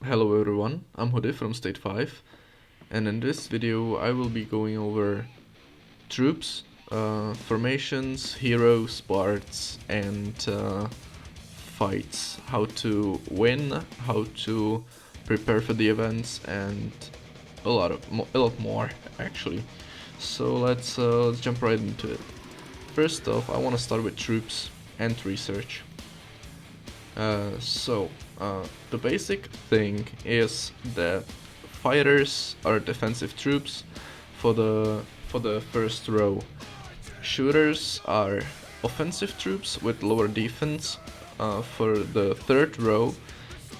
Hello everyone, I'm Hode from State 5, and in this video I will be going over troops, formations, heroes, bards, and fights. How to win, how to prepare for the events, and a lot more actually. So let's jump right into it. First off, I want to start with troops and research. The basic thing is that fighters are defensive troops for the first row. Shooters are offensive troops with lower defense for the third row,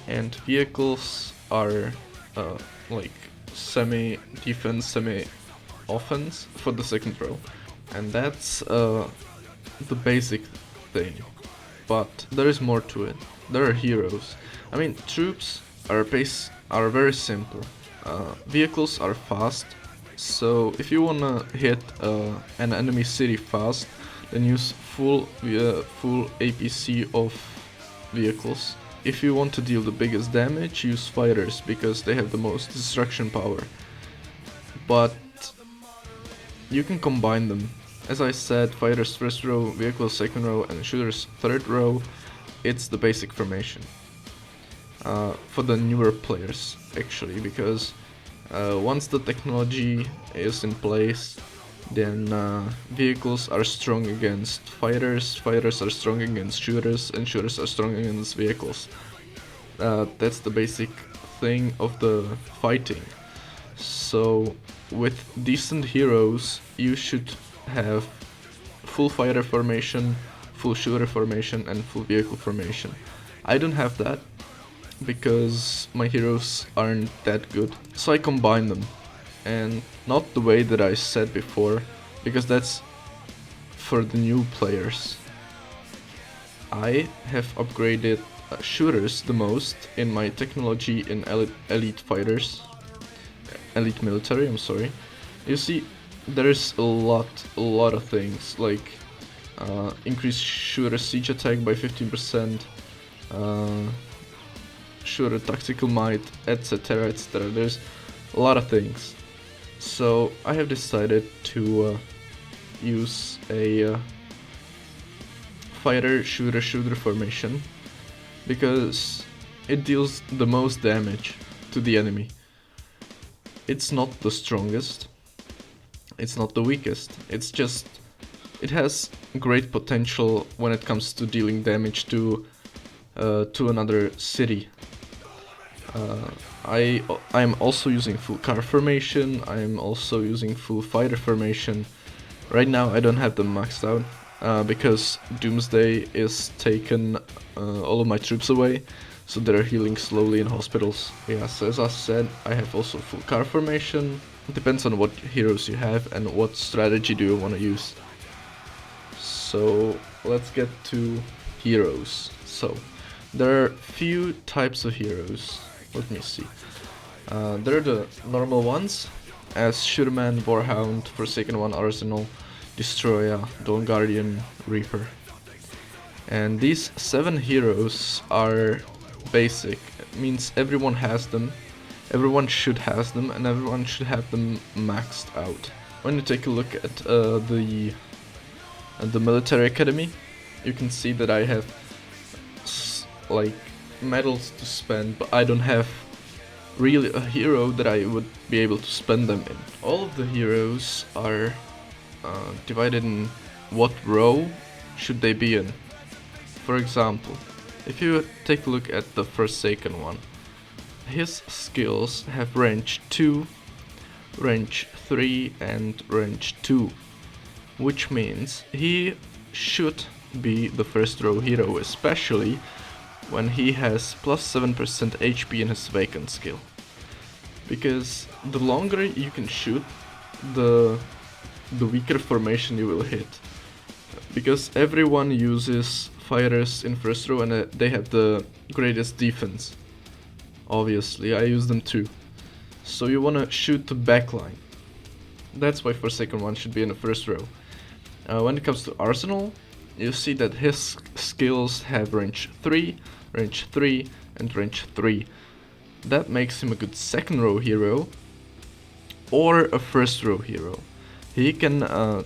and vehicles are like semi-defense, semi-offense for the second row. And that's the basic thing. But there is more to it. There are heroes. I mean, troops are very simple. Vehicles are fast, so if you wanna hit an enemy city fast, then use full APC of vehicles. If you want to deal the biggest damage, use fighters because they have the most destruction power. But you can combine them. As I said, fighters first row, vehicles second row, and shooters third row. It's the basic formation for the newer players, actually, because once the technology is in place, then vehicles are strong against fighters, fighters are strong against shooters, and shooters are strong against vehicles. That's the basic thing of the fighting. So with decent heroes, you should have full fighter formation, full shooter formation, and full vehicle formation. I don't have that because my heroes aren't that good, so I combine them, and not the way that I said before, because that's for the new players. I have upgraded shooters the most in my technology in elite fighters, elite military, I'm sorry. You see, there's a lot of things like increase shooter siege attack by 15%, shooter tactical might, etc, etc. There's a lot of things. So I have decided to use a fighter shooter formation because it deals the most damage to the enemy. It's not the strongest, it's not the weakest, it has great potential when it comes to dealing damage to another city. I'm also using full car formation, I'm also using full fighter formation. Right now I don't have them maxed out because Doomsday is taken all of my troops away, so they're healing slowly in hospitals. Yes, as I said, I have also full car formation. It depends on what heroes you have and what strategy do you want to use. So let's get to heroes. So there are few types of heroes. Let me see. There are the normal ones, as Shooterman, Warhound, Forsaken One, Arsenal, Destroyer, Dawn Guardian, Reaper. And these 7 heroes are basic. It means everyone has them, everyone should have them, and everyone should have them maxed out. When you take a look at the military academy, you can see that I have like medals to spend, but I don't have really a hero that I would be able to spend them in. All of the heroes are divided in what row should they be in. For example, if you take a look at the Forsaken One, his skills have range 2, range 3 and range 2, which means he should be the first row hero, especially when he has plus 7% HP in his vacant skill. Because the longer you can shoot, the weaker formation you will hit. Because everyone uses fighters in first row and they have the greatest defense. Obviously, I use them too. So you wanna shoot the backline. That's why Forsaken One should be in the first row. When it comes to Arsenal, you see that his skills have range 3, and range 3. that makes him a good second row hero or a first row hero. He can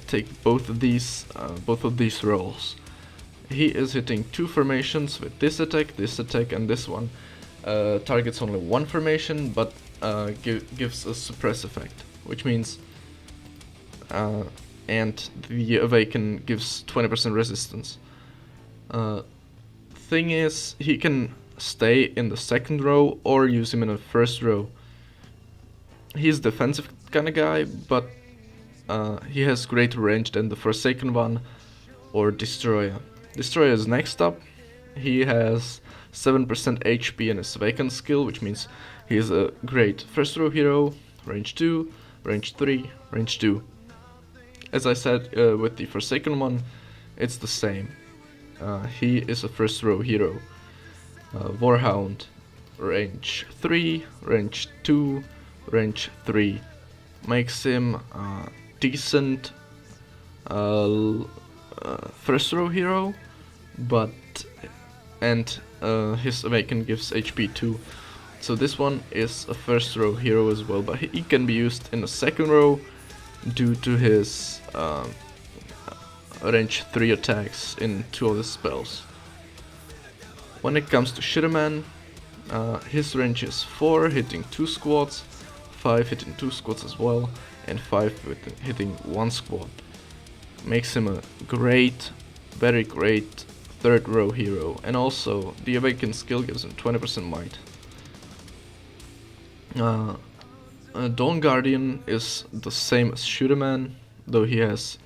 take both of these roles. He is hitting 2 formations with this attack, and this one. Targets only 1 formation, but gives a suppress effect, which means and the Awaken gives 20% resistance. Thing is, he can stay in the second row or use him in the first row. He's defensive kind of guy, but he has greater range than the Forsaken one or Destroyer. Destroyer is next up. He has 7% HP in his Awaken skill, which means he is a great first row hero, range 2, range 3, range 2. As I said with the Forsaken one, it's the same. He is a first row hero. Warhound, range 3, range 2, range 3. Makes him decent first row hero, but his Awaken gives HP too. So this one is a first row hero as well, but he can be used in the second row due to his range 3 attacks in 2 of the spells. When it comes to Shitterman, his range is 4, hitting 2 squads, 5 hitting 2 squads as well, and 5 hitting 1 squad. Makes him a great, very great third row hero, and also the Awaken skill gives him 20% might. Dawn Guardian is the same as Shooterman, though he has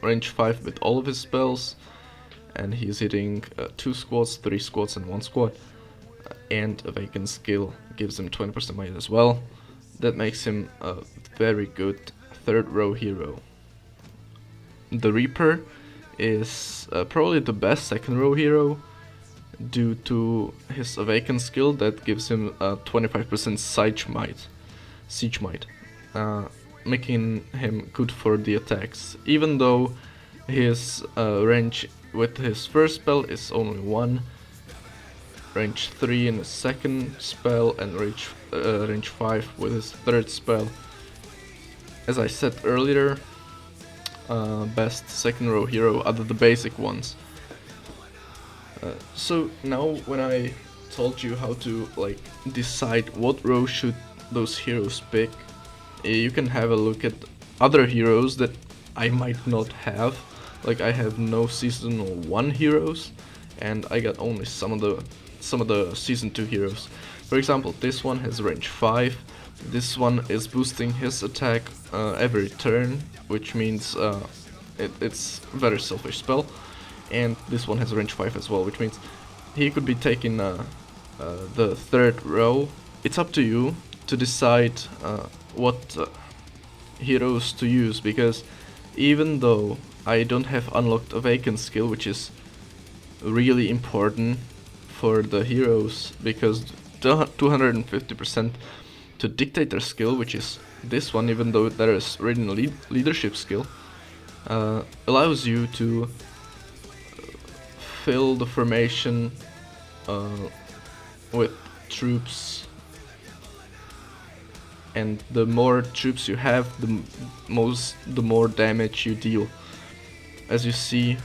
range 5 with all of his spells, and he's hitting 2 squads, 3 squads, and 1 squad. And Awaken skill gives him 20% might as well. That makes him a very good third row hero. The Reaper is probably the best second row hero due to his Awaken skill that gives him 25% siege might, making him good for the attacks, even though his range with his first spell is only 1, range 3 in his second spell, and range 5 with his third spell. As I said earlier, best second row hero other the basic ones. So now when I told you how to decide what row should those heroes pick, you can have a look at other heroes that I might not have. Like, I have no season 1 heroes, and I got only some of the season 2 heroes. For example, this one has range 5. This one is boosting his attack every turn, which means it's a very selfish spell. And this one has range 5 as well, which means he could be taking the third row. It's up to you to decide what heroes to use, because even though I don't have unlocked Awaken skill, which is really important for the heroes, because 250% to Dictator skill, which is this one, even though there is written leadership skill, allows you to fill the formation with troops, and the more troops you have, the more damage you deal. As you see,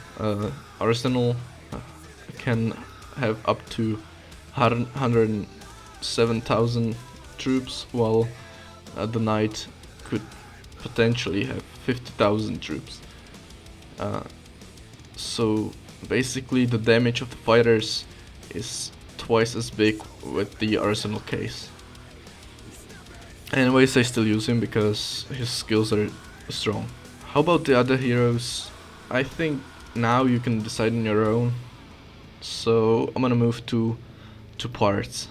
Arsenal can have up to 107,000 troops, while the Knight could potentially have 50,000 troops. So basically the damage of the fighters is twice as big with the Arsenal case. Anyways, I still use him because his skills are strong. How about the other heroes? I think now you can decide on your own. So I'm gonna move to parts.